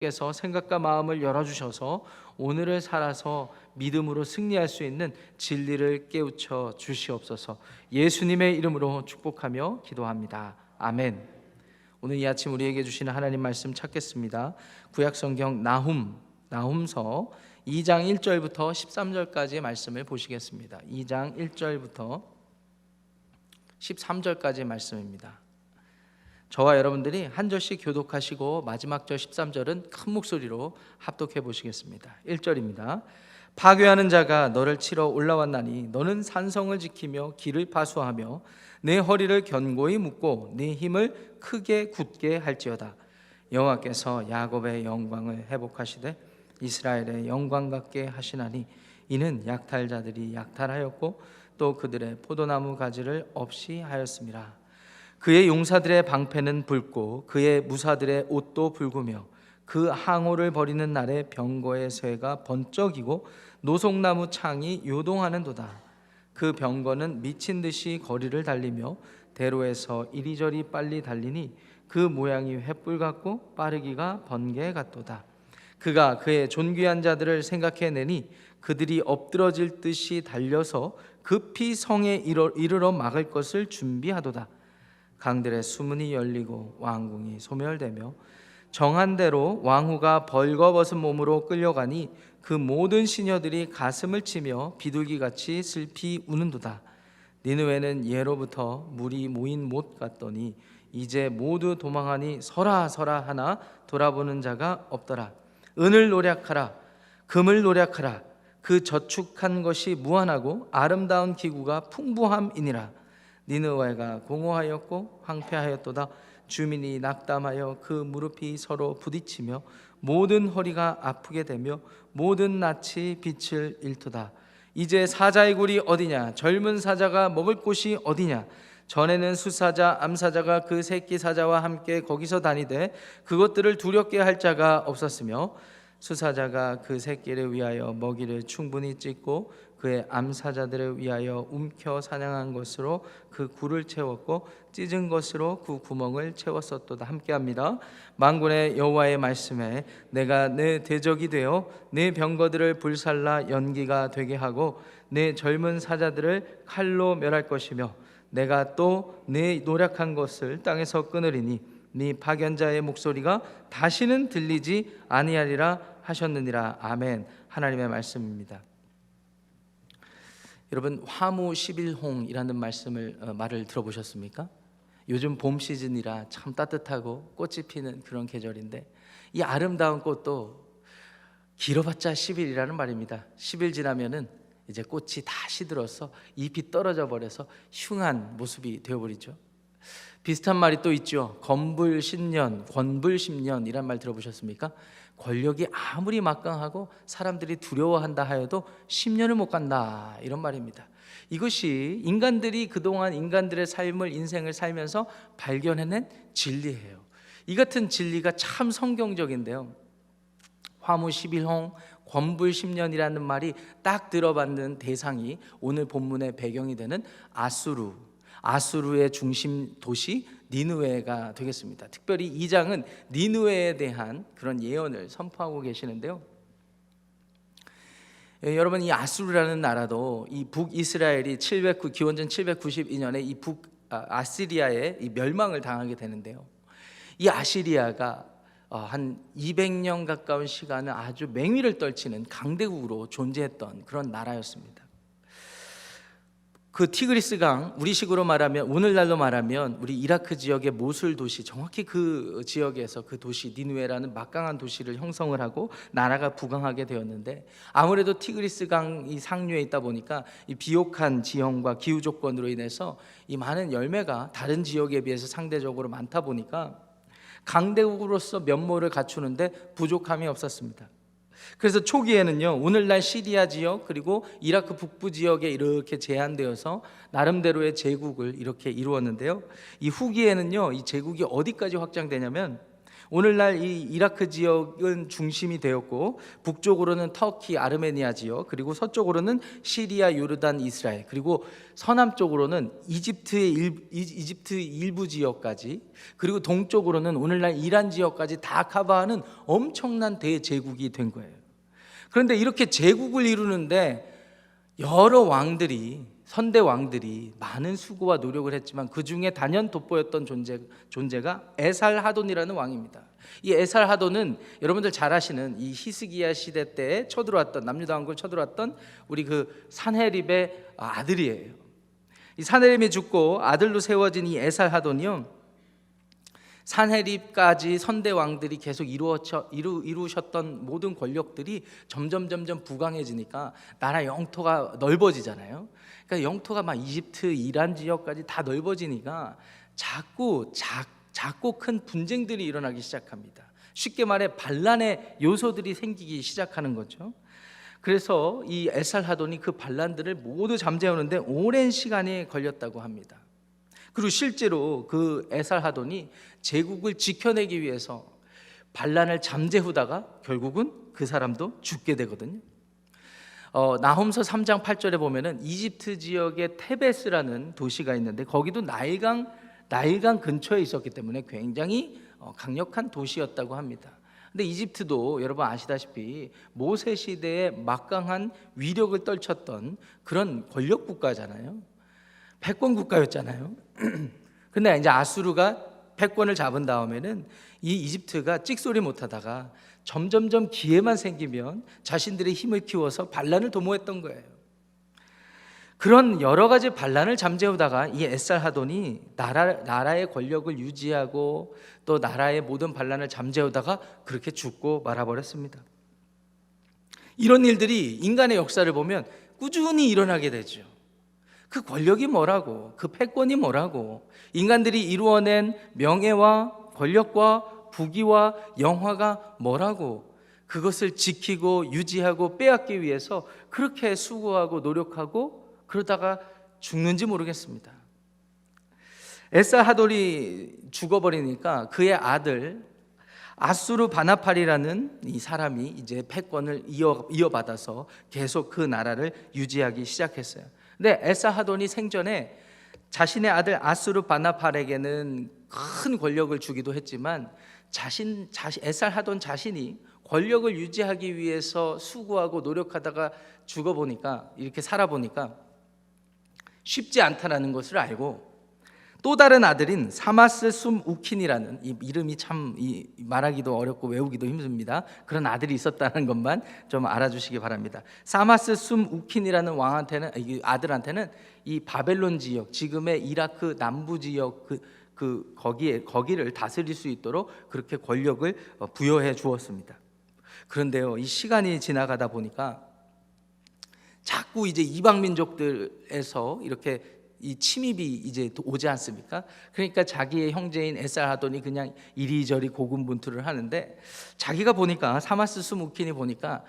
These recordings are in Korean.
께서 생각과 마음을 열어주셔서 오늘을 살아서 믿음으로 승리할 수 있는 진리를 깨우쳐 주시옵소서. 예수님의 이름으로 축복하며 기도합니다. 아멘. 오늘 이 아침 우리에게 주시는 하나님 말씀 찾겠습니다. 구약성경 나훔서 2장 1절부터 13절까지의 말씀을 보시겠습니다. 2장 1절부터 13절까지의 말씀입니다. 저와 여러분들이 한 절씩 교독하시고 마지막 절 13절은 큰 목소리로 합독해 보시겠습니다. 1절입니다. 파괴하는 자가 너를 치러 올라왔나니 너는 산성을 지키며 길을 파수하며 내 허리를 견고히 묶고 내 힘을 크게 굳게 할지어다. 여호와께서 야곱의 영광을 회복하시되 이스라엘의 영광 같게 하시나니 이는 약탈자들이 약탈하였고 또 그들의 포도나무 가지를 없이 하였음이라. 그의 용사들의 방패는 붉고 그의 무사들의 옷도 붉으며 그 항오를 버리는 날에 병거의 쇠가 번쩍이고 노송나무 창이 요동하는도다. 그 병거는 미친 듯이 거리를 달리며 대로에서 이리저리 빨리 달리니 그 모양이 횃불 같고 빠르기가 번개 같도다. 그가 그의 존귀한 자들을 생각해내니 그들이 엎드러질 듯이 달려서 급히 성에 이르러 막을 것을 준비하도다. 강들의 수문이 열리고 왕궁이 소멸되며 정한 대로 왕후가 벌거벗은 몸으로 끌려가니 그 모든 시녀들이 가슴을 치며 비둘기같이 슬피 우는도다. 니느웨는 예로부터 물이 모인 못 같더니 이제 모두 도망하니 서라 서라 하나 돌아보는 자가 없더라. 은을 노략하라, 금을 노략하라. 그 저축한 것이 무한하고 아름다운 기구가 풍부함이니라. 니느웨가 공허하였고 황폐하였도다. 주민이 낙담하여 그 무릎이 서로 부딪히며 모든 허리가 아프게 되며 모든 낯이 빛을 잃도다. 이제 사자의 굴이 어디냐? 젊은 사자가 먹을 곳이 어디냐? 전에는 수사자, 암사자가 그 새끼 사자와 함께 거기서 다니되 그것들을 두렵게 할 자가 없었으며 수사자가 그 새끼를 위하여 먹이를 충분히 찢고 그의 암사자들을 위하여 움켜 사냥한 것으로 그 굴을 채웠고 찢은 것으로 그 구멍을 채웠었도다. 함께합니다. 만군의 여호와의 말씀에 내가 내 대적이 되어 내 병거들을 불살라 연기가 되게 하고 내 젊은 사자들을 칼로 멸할 것이며 내가 또 내 노력한 것을 땅에서 끊으리니 네 파견자의 목소리가 다시는 들리지 아니하리라 하셨느니라. 아멘. 하나님의 말씀입니다. 여러분, 화무 11홍이라는 말을 들어보셨습니까? 요즘 봄 시즌이라 참 따뜻하고 꽃이 피는 그런 계절인데 이 아름다운 꽃도 길어봤자 10일이라는 말입니다. 10일 지나면은 이제 꽃이 다 시들어서 잎이 떨어져 버려서 흉한 모습이 되어버리죠. 비슷한 말이 또 있죠. 권불신년 이란 말 들어보셨습니까? 권력이 아무리 막강하고 사람들이 두려워한다 하여도 10년을 못 간다, 이런 말입니다. 이것이 인간들이 그동안 인간들의 인생을 살면서 발견해낸 진리예요. 이 같은 진리가 참 성경적인데요. 화무 11홍 권불 10년이라는 말이 딱 들어받는 대상이 오늘 본문의 배경이 되는 아수르의 중심 도시 니느웨가 되겠습니다. 특별히 이 장은 니느웨에 대한 그런 예언을 선포하고 계시는데요. 여러분, 이 아수르라는 나라도 이 북이스라엘이 기원전 792년에 이 아시리아의 이 멸망을 당하게 되는데요. 이 아시리아가 한 200년 가까운 시간을 아주 맹위를 떨치는 강대국으로 존재했던 그런 나라였습니다. 그 티그리스 강, 우리식으로 말하면, 오늘날로 말하면 우리 이라크 지역의 모술 도시, 정확히 그 지역에서 그 도시 니느웨라는 막강한 도시를 형성을 하고 나라가 부강하게 되었는데, 아무래도 티그리스 강이 상류에 있다 보니까 이 비옥한 지형과 기후 조건으로 인해서 이 많은 열매가 다른 지역에 비해서 상대적으로 많다 보니까 강대국으로서 면모를 갖추는데 부족함이 없었습니다. 그래서 초기에는요, 오늘날 시리아 지역 그리고 이라크 북부 지역에 이렇게 제한되어서 나름대로의 제국을 이렇게 이루었는데요. 이 후기에는요, 이 제국이 어디까지 확장되냐면 오늘날 이 이라크 지역은 중심이 되었고 북쪽으로는 터키, 아르메니아 지역, 그리고 서쪽으로는 시리아, 요르단, 이스라엘, 그리고 서남쪽으로는 이집트 일부 지역까지, 그리고 동쪽으로는 오늘날 이란 지역까지 다 커버하는 엄청난 대제국이 된 거예요. 그런데 이렇게 제국을 이루는데 여러 왕들이, 선대 왕들이 많은 수고와 노력을 했지만 그 중에 단연 돋보였던 존재가 에살하돈이라는 왕입니다. 이 에살하돈은 여러분들 잘 아시는 이 히스기야 시대 때 쳐들어왔던, 남유다왕국을 쳐들어왔던 우리 그 산헤립의 아들이에요. 이 산헤립이 죽고 아들로 세워진 이 에살하돈이요, 산헤립까지 선대 왕들이 계속 이루셨던 모든 권력들이 점점 부강해지니까 나라 영토가 넓어지잖아요. 그러니까 영토가 막 이집트, 이란 지역까지 다 넓어지니까 자꾸 큰 분쟁들이 일어나기 시작합니다. 쉽게 말해 반란의 요소들이 생기기 시작하는 거죠. 그래서 이 에살하돈이 그 반란들을 모두 잠재우는데 오랜 시간이 걸렸다고 합니다. 그리고 실제로 그 에살하돈이 제국을 지켜내기 위해서 반란을 잠재우다가 결국은 그 사람도 죽게 되거든요. 나훔서 3장 8절에 보면은 이집트 지역의 테베스라는 도시가 있는데 거기도 나일강 근처에 있었기 때문에 굉장히 강력한 도시였다고 합니다. 근데 이집트도 여러분 아시다시피 모세 시대에 막강한 위력을 떨쳤던 그런 권력 국가잖아요. 패권 국가였잖아요. 근데 이제 아수르가 패권을 잡은 다음에는 이 이집트가 찍소리 못하다가 점점점 기회만 생기면 자신들의 힘을 키워서 반란을 도모했던 거예요. 그런 여러 가지 반란을 잠재우다가 이 에살하돈이 나라의 권력을 유지하고 또 나라의 모든 반란을 잠재우다가 그렇게 죽고 말아버렸습니다. 이런 일들이 인간의 역사를 보면 꾸준히 일어나게 되죠. 그 권력이 뭐라고, 그 패권이 뭐라고, 인간들이 이루어낸 명예와 권력과 부귀와 영화가 뭐라고, 그것을 지키고 유지하고 빼앗기 위해서 그렇게 수고하고 노력하고 그러다가 죽는지 모르겠습니다. 에살하돈이 죽어버리니까 그의 아들 아수르 바나팔이라는 이 사람이 이제 패권을 이어받아서 계속 그 나라를 유지하기 시작했어요. 근데 에살하돈이 생전에 자신의 아들 아수르 바나팔에게는 큰 권력을 주기도 했지만 에살하돈 자신이 권력을 유지하기 위해서 수고하고 노력하다가 죽어보니까, 이렇게 살아보니까 쉽지 않다라는 것을 알고 또 다른 아들인 사마스 숨 우킨이라는, 이 이름이 참 말하기도 어렵고 외우기도 힘듭니다. 그런 아들이 있었다는 것만 좀 알아주시기 바랍니다. 사마스 숨 우킨이라는 왕한테는, 이 아들한테는 이 바벨론 지역, 지금의 이라크 남부 지역 거기를 다스릴 수 있도록 그렇게 권력을 부여해 주었습니다. 그런데요, 이 시간이 지나가다 보니까 자꾸 이제 이방 민족들에서 이렇게 이 침입이 이제 오지 않습니까? 그러니까 자기의 형제인 에살하돈이 그냥 이리저리 고군분투를 하는데, 자기가 보니까, 사마스 스무킨이 보니까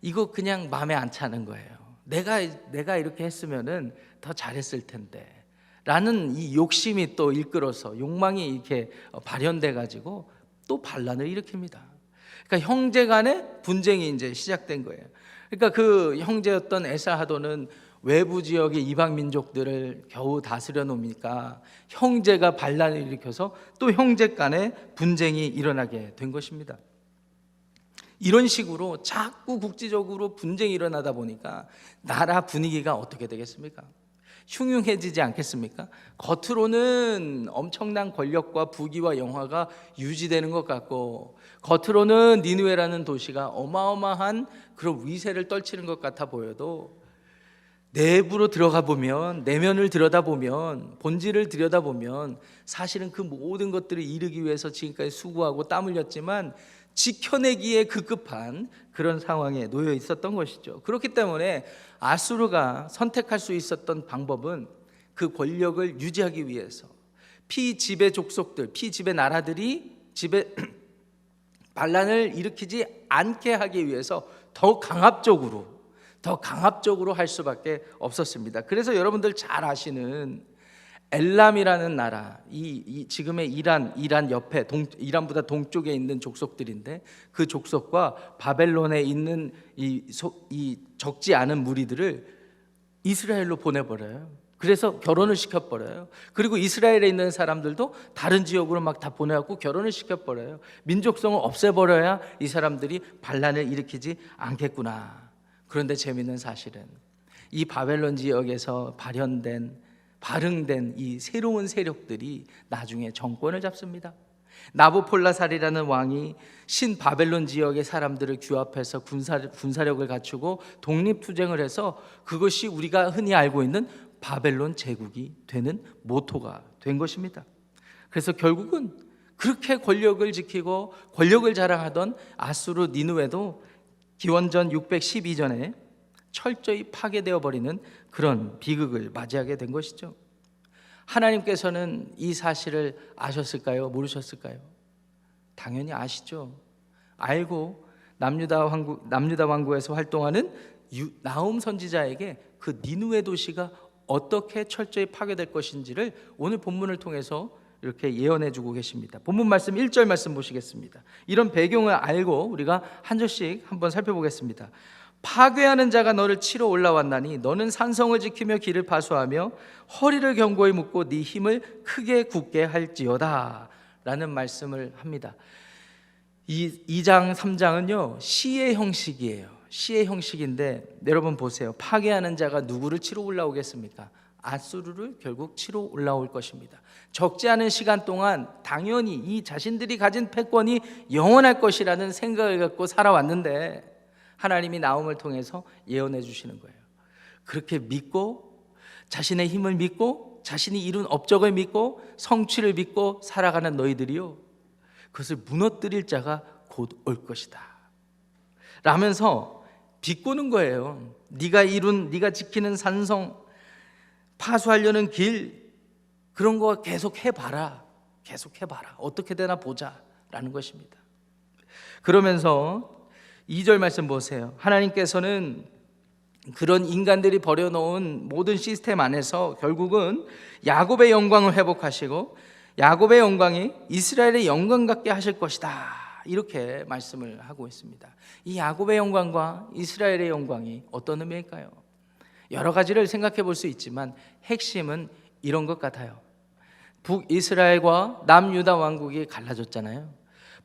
이거 그냥 마음에 안 차는 거예요. 내가 이렇게 했으면은 더 잘했을 텐데 라는 이 욕심이 또 일끌어서, 욕망이 이렇게 발현돼 가지고 또 반란을 일으킵니다. 그러니까 형제 간의 분쟁이 이제 시작된 거예요. 그러니까 그 형제였던 에살하돈은 외부 지역의 이방 민족들을 겨우 다스려 놓으니까 형제가 반란을 일으켜서 또 형제 간의 분쟁이 일어나게 된 것입니다. 이런 식으로 자꾸 국지적으로 분쟁이 일어나다 보니까 나라 분위기가 어떻게 되겠습니까? 흉흉해지지 않겠습니까? 겉으로는 엄청난 권력과 부귀와 영화가 유지되는 것 같고, 겉으로는 니느웨라는 도시가 어마어마한 그런 위세를 떨치는 것 같아 보여도 내부로 들어가 보면, 내면을 들여다보면, 본질을 들여다보면 사실은 그 모든 것들을 이루기 위해서 지금까지 수고하고 땀 흘렸지만 지켜내기에 급급한 그런 상황에 놓여 있었던 것이죠. 그렇기 때문에 아수르가 선택할 수 있었던 방법은 그 권력을 유지하기 위해서 피지배 족속들, 피지배 나라들이 반란을 일으키지 않게 하기 위해서 더 강압적으로 할 수밖에 없었습니다. 그래서 여러분들 잘 아시는 엘람이라는 나라, 이 지금의 이란 옆에 이란보다 동쪽에 있는 족속들인데, 그 족속과 바벨론에 있는 이 적지 않은 무리들을 이스라엘로 보내버려요. 그래서 결혼을 시켜버려요. 그리고 이스라엘에 있는 사람들도 다른 지역으로 막 다 보내갖고 결혼을 시켜버려요. 민족성을 없애버려야 이 사람들이 반란을 일으키지 않겠구나. 그런데 재미있는 사실은 이 바벨론 지역에서 발흥된 이 새로운 세력들이 나중에 정권을 잡습니다. 나부폴라살이라는 왕이 신바벨론 지역의 사람들을 규합해서 군사력을 갖추고 독립투쟁을 해서 그것이 우리가 흔히 알고 있는 바벨론 제국이 되는 모토가 된 것입니다. 그래서 결국은 그렇게 권력을 지키고 권력을 자랑하던 아수르 니느웨도 기원전 612년에 철저히 파괴되어 버리는 그런 비극을 맞이하게 된 것이죠. 하나님께서는 이 사실을 아셨을까요? 모르셨을까요? 당연히 아시죠. 알고 남유다 왕국에서 활동하는 나훔 선지자에게 그 니느웨 도시가 어떻게 철저히 파괴될 것인지를 오늘 본문을 통해서 이렇게 예언해 주고 계십니다. 본문 말씀 1절 말씀 보시겠습니다. 이런 배경을 알고 우리가 한 절씩 한번 살펴보겠습니다. 파괴하는 자가 너를 치러 올라왔나니 너는 산성을 지키며 길을 파수하며 허리를 견고히 묶고 네 힘을 크게 굳게 할지어다 라는 말씀을 합니다. 이 2장 3장은요 시의 형식이에요. 시의 형식인데 여러분 보세요. 파괴하는 자가 누구를 치러 올라오겠습니까? 아수르를 결국 치러 올라올 것입니다. 적지 않은 시간 동안 당연히 이 자신들이 가진 패권이 영원할 것이라는 생각을 갖고 살아왔는데 하나님이 나훔을 통해서 예언해 주시는 거예요. 그렇게 믿고 자신의 힘을 믿고 자신이 이룬 업적을 믿고 성취를 믿고 살아가는 너희들이요 그것을 무너뜨릴 자가 곧 올 것이다 라면서 비꼬는 거예요. 네가 지키는 산성, 파수하려는 길, 그런 거 계속 해봐라. 어떻게 되나 보자 라는 것입니다. 그러면서 2절 말씀 보세요. 하나님께서는 그런 인간들이 버려놓은 모든 시스템 안에서 결국은 야곱의 영광을 회복하시고 야곱의 영광이 이스라엘의 영광 같게 하실 것이다, 이렇게 말씀을 하고 있습니다. 이 야곱의 영광과 이스라엘의 영광이 어떤 의미일까요? 여러 가지를 생각해 볼 수 있지만 핵심은 이런 것 같아요. 북이스라엘과 남유다 왕국이 갈라졌잖아요.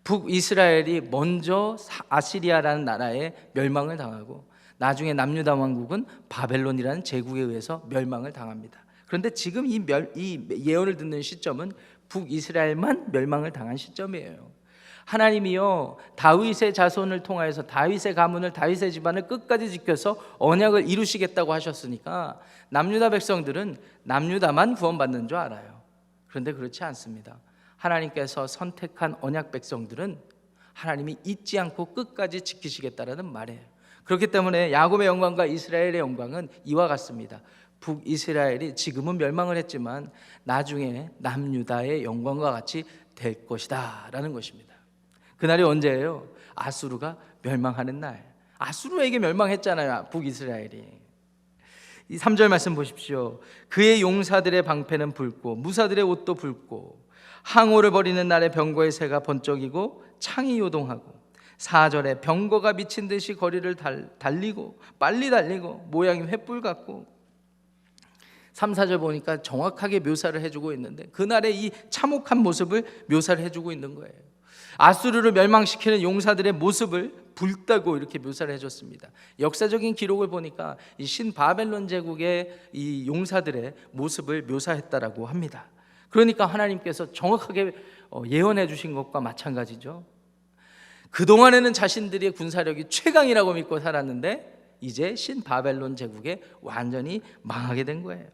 북이스라엘이 먼저 아시리아라는 나라에 멸망을 당하고 나중에 남유다 왕국은 바벨론이라는 제국에 의해서 멸망을 당합니다. 그런데 지금 이 예언을 듣는 시점은 북이스라엘만 멸망을 당한 시점이에요. 하나님이요 다윗의 자손을 통하여서 다윗의 가문을 다윗의 집안을 끝까지 지켜서 언약을 이루시겠다고 하셨으니까 남유다 백성들은 남유다만 구원받는 줄 알아요. 그런데 그렇지 않습니다. 하나님께서 선택한 언약 백성들은 하나님이 잊지 않고 끝까지 지키시겠다라는 말이에요. 그렇기 때문에 야곱의 영광과 이스라엘의 영광은 이와 같습니다. 북이스라엘이 지금은 멸망을 했지만 나중에 남유다의 영광과 같이 될 것이다 라는 것입니다. 그날이 언제예요? 아수르가 멸망하는 날. 아수르에게 멸망했잖아요, 북이스라엘이. 이 3절 말씀 보십시오. 그의 용사들의 방패는 붉고 무사들의 옷도 붉고 항오를 벌이는 날에 병거의 새가 번쩍이고 창이 요동하고 4절에 병거가 미친 듯이 거리를 달리고 빨리 달리고 모양이 횃불 같고 3, 4절 보니까 정확하게 묘사를 해주고 있는데 그날의 이 참혹한 모습을 묘사를 해주고 있는 거예요. 아수르를 멸망시키는 용사들의 모습을 붉다고 이렇게 묘사를 해줬습니다. 역사적인 기록을 보니까 이 신바벨론 제국의 이 용사들의 모습을 묘사했다라고 합니다. 그러니까 하나님께서 정확하게 예언해 주신 것과 마찬가지죠. 그동안에는 자신들의 군사력이 최강이라고 믿고 살았는데 이제 신바벨론 제국에 완전히 망하게 된 거예요.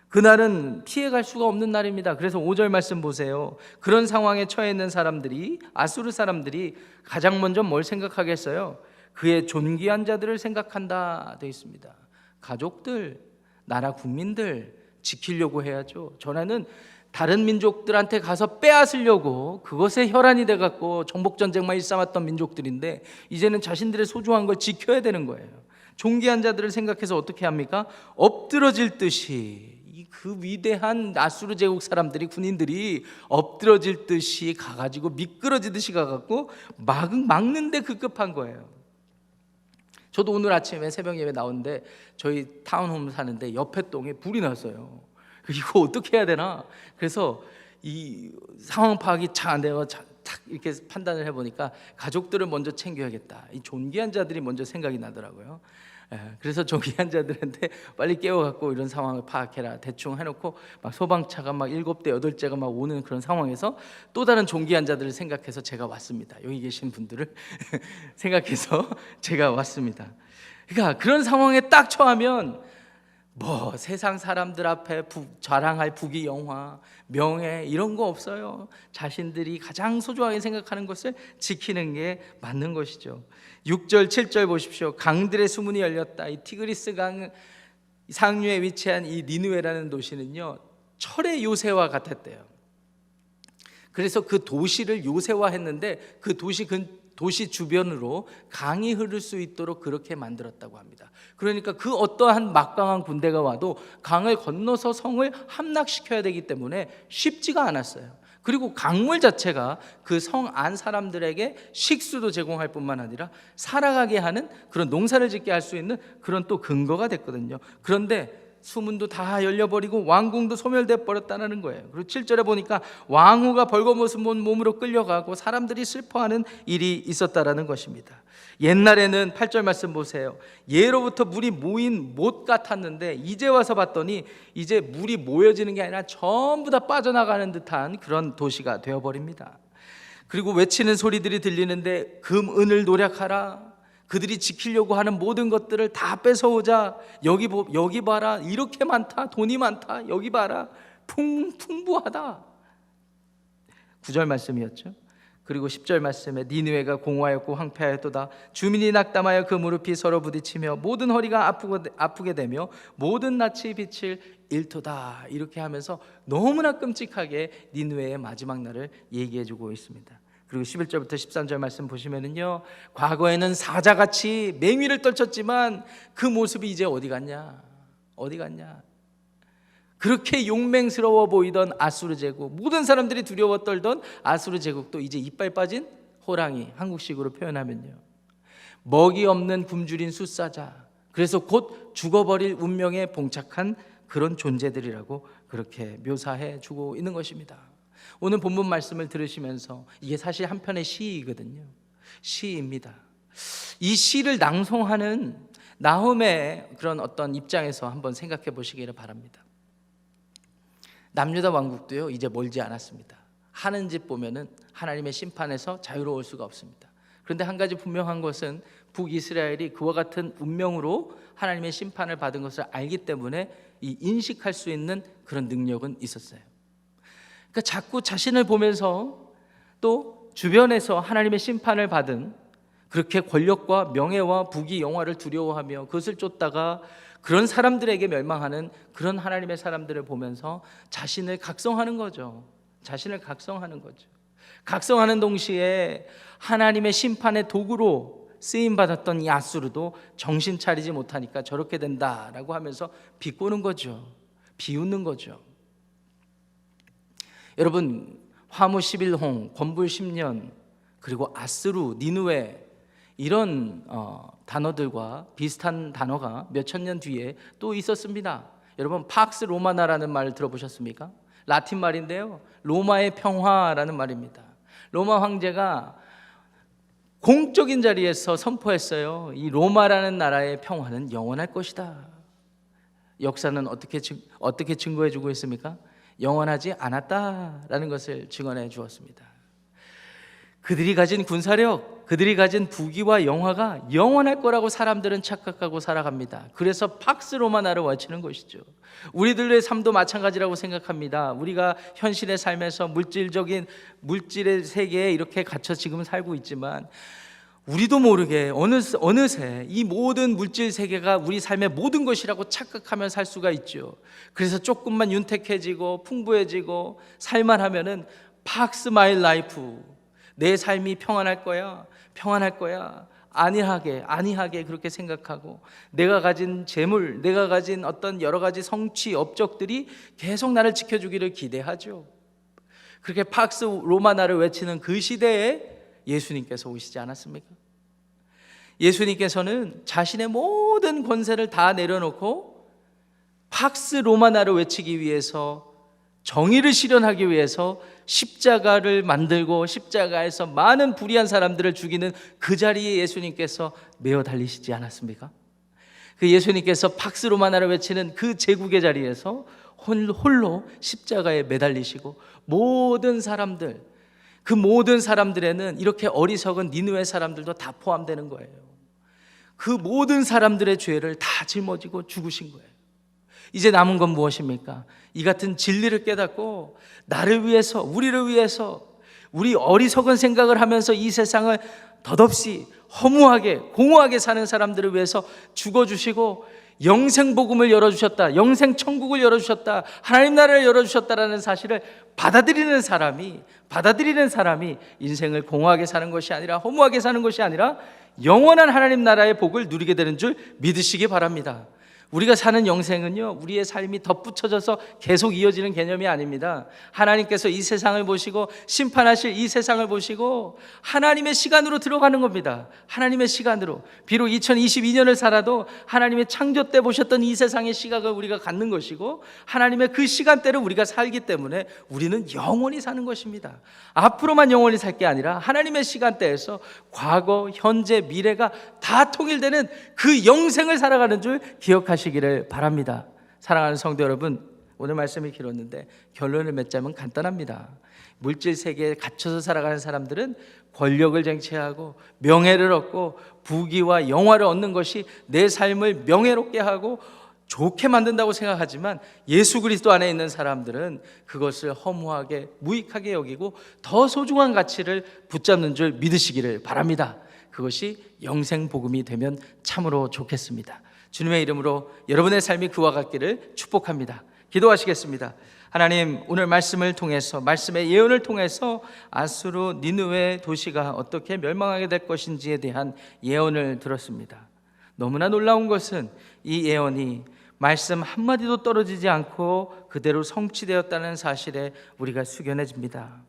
그날은 피해갈 수가 없는 날입니다. 그래서 5절 말씀 보세요. 그런 상황에 처해 있는 사람들이, 아수르 사람들이 가장 먼저 뭘 생각하겠어요? 그의 존귀한 자들을 생각한다 되어 있습니다. 가족들, 나라 국민들 지키려고 해야죠. 전에는 다른 민족들한테 가서 빼앗으려고 그것에 혈안이 돼갖고 정복전쟁만 일삼았던 민족들인데 이제는 자신들의 소중한 걸 지켜야 되는 거예요. 존귀한 자들을 생각해서 어떻게 합니까? 엎드러질 듯이 그 위대한 아수르 제국 사람들이, 군인들이 엎드러질 듯이 가가지고 미끄러지듯이 가갖고 막는데 급급한 거예요. 저도 오늘 아침에 새벽 예배 나오는데 저희 타운홈 사는데 옆에 동에 불이 났어요. 이거 어떻게 해야 되나? 그래서 이 상황 파악이 잘 안 돼요. 탁 이렇게 판단을 해보니까 가족들을 먼저 챙겨야겠다. 이 존귀한 자들이 먼저 생각이 나더라고요. 그래서 존귀한 자들한테 빨리 깨워갖고 이런 상황을 파악해라 대충 해놓고 막 소방차가 막 7대 8대가 막 오는 그런 상황에서 또 다른 존귀한 자들을 생각해서 제가 왔습니다. 여기 계신 분들을 생각해서 제가 왔습니다. 그러니까 그런 상황에 딱 처하면 뭐 세상 사람들 앞에 자랑할 부귀 영화, 명예 이런 거 없어요. 자신들이 가장 소중하게 생각하는 것을 지키는 게 맞는 것이죠. 6절 7절 보십시오. 강들의 수문이 열렸다. 이 티그리스 강 상류에 위치한 이 니느웨라는 도시는요, 철의 요새와 같았대요. 그래서 그 도시를 요새화했는데 그 도시 주변으로 강이 흐를 수 있도록 그렇게 만들었다고 합니다. 그러니까 그 어떠한 막강한 군대가 와도 강을 건너서 성을 함락시켜야 되기 때문에 쉽지가 않았어요. 그리고 강물 자체가 그 성 안 사람들에게 식수도 제공할 뿐만 아니라 살아가게 하는 그런 농사를 짓게 할 수 있는 그런 또 근거가 됐거든요. 그런데 수문도 다 열려버리고 왕궁도 소멸돼 버렸다는 거예요. 그리고 7절에 보니까 왕후가 벌거벗은 몸으로 끌려가고 사람들이 슬퍼하는 일이 있었다라는 것입니다. 옛날에는 8절 말씀 보세요. 예로부터 물이 모인 못 같았는데 이제 와서 봤더니 이제 물이 모여지는 게 아니라 전부 다 빠져나가는 듯한 그런 도시가 되어버립니다. 그리고 외치는 소리들이 들리는데 금, 은을 노력하라. 그들이 지키려고 하는 모든 것들을 다 뺏어오자. 여기 봐라, 이렇게 많다, 돈이 많다, 여기 봐라, 풍부하다. 9절 말씀이었죠. 그리고 10절 말씀에 니느웨가 공허하였고 황폐하였도다. 주민이 낙담하여 그 무릎이 서로 부딪히며 모든 허리가 아프게 되며 모든 낯이 비칠 일토다. 이렇게 하면서 너무나 끔찍하게 니느웨의 마지막 날을 얘기해주고 있습니다. 그리고 11절부터 13절 말씀 보시면은요, 과거에는 사자같이 맹위를 떨쳤지만 그 모습이 이제 어디 갔냐? 그렇게 용맹스러워 보이던 아수르 제국, 모든 사람들이 두려워 떨던 아수르 제국도 이제 이빨 빠진 호랑이, 한국식으로 표현하면요, 먹이 없는 굶주린 숫사자, 그래서 곧 죽어버릴 운명에 봉착한 그런 존재들이라고 그렇게 묘사해 주고 있는 것입니다. 오늘 본문 말씀을 들으시면서 이게 사실 한편의 시이거든요. 시입니다. 이 시를 낭송하는 나훔의 그런 어떤 입장에서 한번 생각해 보시기를 바랍니다. 남유다 왕국도요, 이제 멀지 않았습니다. 하는 짓 보면은 하나님의 심판에서 자유로울 수가 없습니다. 그런데 한 가지 분명한 것은 북이스라엘이 그와 같은 운명으로 하나님의 심판을 받은 것을 알기 때문에 이 인식할 수 있는 그런 능력은 있었어요. 그러니까 자꾸 자신을 보면서 또 주변에서 하나님의 심판을 받은, 그렇게 권력과 명예와 부귀 영화를 두려워하며 그것을 쫓다가 그런 사람들에게 멸망하는 그런 하나님의 사람들을 보면서 자신을 각성하는 거죠. 각성하는 동시에 하나님의 심판의 도구로 쓰임받았던 이 아수르도 정신 차리지 못하니까 저렇게 된다라고 하면서 비꼬는 거죠. 비웃는 거죠. 여러분, 화무 11홍, 권불 10년, 그리고 아스루, 니느웨, 이런 단어들과 비슷한 단어가 몇천 년 뒤에 또 있었습니다. 여러분, 팍스 로마나라는 말 들어보셨습니까? 라틴 말인데요, 로마의 평화라는 말입니다. 로마 황제가 공적인 자리에서 선포했어요. 이 로마라는 나라의 평화는 영원할 것이다. 역사는 어떻게 증거해주고 있습니까? 영원하지 않았다라는 것을 증언해 주었습니다. 그들이 가진 군사력, 그들이 가진 부귀와 영화가 영원할 거라고 사람들은 착각하고 살아갑니다. 그래서 팍스 로마나를 외치는 것이죠. 우리들의 삶도 마찬가지라고 생각합니다. 우리가 현실의 삶에서 물질의 세계에 이렇게 갇혀 지금 살고 있지만 우리도 모르게 어느새 이 모든 물질 세계가 우리 삶의 모든 것이라고 착각하며 살 수가 있죠. 그래서 조금만 윤택해지고 풍부해지고 살만 하면은 팍스 마이 라이프, 내 삶이 평안할 거야. 안이하게 그렇게 생각하고 내가 가진 재물, 내가 가진 어떤 여러 가지 성취, 업적들이 계속 나를 지켜주기를 기대하죠. 그렇게 팍스 로마나를 외치는 그 시대에 예수님께서 오시지 않았습니까? 예수님께서는 자신의 모든 권세를 다 내려놓고 팍스 로마나를 외치기 위해서, 정의를 실현하기 위해서 십자가를 만들고 십자가에서 많은 불의한 사람들을 죽이는 그 자리에 예수님께서 메어 달리시지 않았습니까? 그 예수님께서 팍스 로마나를 외치는 그 제국의 자리에서 홀로 십자가에 매달리시고 모든 사람들, 그 모든 사람들에는 이렇게 어리석은 니느웨 사람들도 다 포함되는 거예요. 그 모든 사람들의 죄를 다 짊어지고 죽으신 거예요. 이제 남은 건 무엇입니까? 이 같은 진리를 깨닫고 나를 위해서, 우리를 위해서, 우리 어리석은 생각을 하면서 이 세상을 덧없이 허무하게 공허하게 사는 사람들을 위해서 죽어주시고 영생 복음을 열어주셨다, 영생 천국을 열어주셨다, 하나님 나라를 열어주셨다라는 사실을 받아들이는 사람이 인생을 공허하게 사는 것이 아니라, 허무하게 사는 것이 아니라 영원한 하나님 나라의 복을 누리게 되는 줄 믿으시기 바랍니다. 우리가 사는 영생은요, 우리의 삶이 덧붙여져서 계속 이어지는 개념이 아닙니다. 하나님께서 이 세상을 보시고 심판하실 이 세상을 보시고 하나님의 시간으로 들어가는 겁니다. 하나님의 시간으로. 비록 2022년을 살아도 하나님의 창조 때 보셨던 이 세상의 시각을 우리가 갖는 것이고 하나님의 그 시간대를 우리가 살기 때문에 우리는 영원히 사는 것입니다. 앞으로만 영원히 살 게 아니라 하나님의 시간대에서 과거, 현재, 미래가 다 통일되는 그 영생을 살아가는 줄 기억하시기를 바랍니다. 사랑하는 성도 여러분, 오늘 말씀이 길었는데 결론을 맺자면 간단합니다. 물질 세계에 갇혀서 살아가는 사람들은 권력을 쟁취하고 명예를 얻고 부귀와 영화를 얻는 것이 내 삶을 명예롭게 하고 좋게 만든다고 생각하지만 예수 그리스도 안에 있는 사람들은 그것을 허무하게 무익하게 여기고 더 소중한 가치를 붙잡는 줄 믿으시기를 바랍니다. 그것이 영생 복음이 되면 참으로 좋겠습니다. 주님의 이름으로 여러분의 삶이 그와 같기를 축복합니다. 기도하시겠습니다. 하나님, 오늘 말씀을 통해서, 말씀의 예언을 통해서 아수르 니느웨 도시가 어떻게 멸망하게 될 것인지에 대한 예언을 들었습니다. 너무나 놀라운 것은 이 예언이 말씀 한마디도 떨어지지 않고 그대로 성취되었다는 사실에 우리가 숙연해집니다.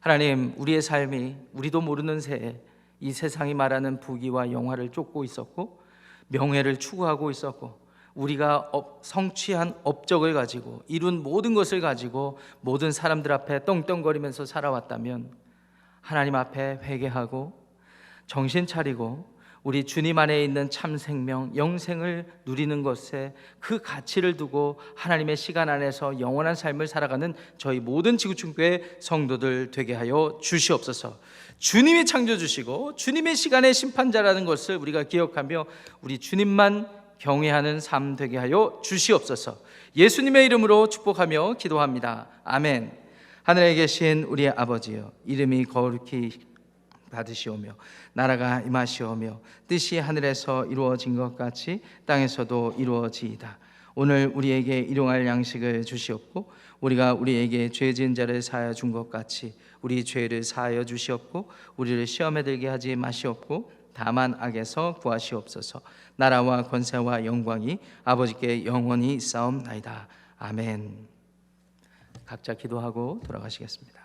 하나님, 우리의 삶이 우리도 모르는 새에 이 세상이 말하는 부귀와 영화를 쫓고 있었고 명예를 추구하고 있었고 우리가 성취한 업적을 가지고 이룬 모든 것을 가지고 모든 사람들 앞에 떵떵거리면서 살아왔다면 하나님 앞에 회개하고 정신 차리고 우리 주님 안에 있는 참 생명, 영생을 누리는 것에 그 가치를 두고 하나님의 시간 안에서 영원한 삶을 살아가는 저희 모든 지구촌교회 성도들 되게 하여 주시옵소서. 주님이 창조주시고 주님의 시간의 심판자라는 것을 우리가 기억하며 우리 주님만 경외하는 삶 되게 하여 주시옵소서. 예수님의 이름으로 축복하며 기도합니다. 아멘. 하늘에 계신 우리의 아버지여, 이름이 거룩히 받으시오며 나라가 임하시오며 뜻이 하늘에서 이루어진 것 같이 땅에서도 이루어지이다. 오늘 우리에게 일용할 양식을 주시옵고 우리가 우리에게 죄 지은 자를 사하여 준 것 같이 우리 죄를 사하여 주시옵고 우리를 시험에 들게 하지 마시옵고 다만 악에서 구하시옵소서. 나라와 권세와 영광이 아버지께 영원히 있사옵나이다. 아멘. 각자 기도하고 돌아가시겠습니다.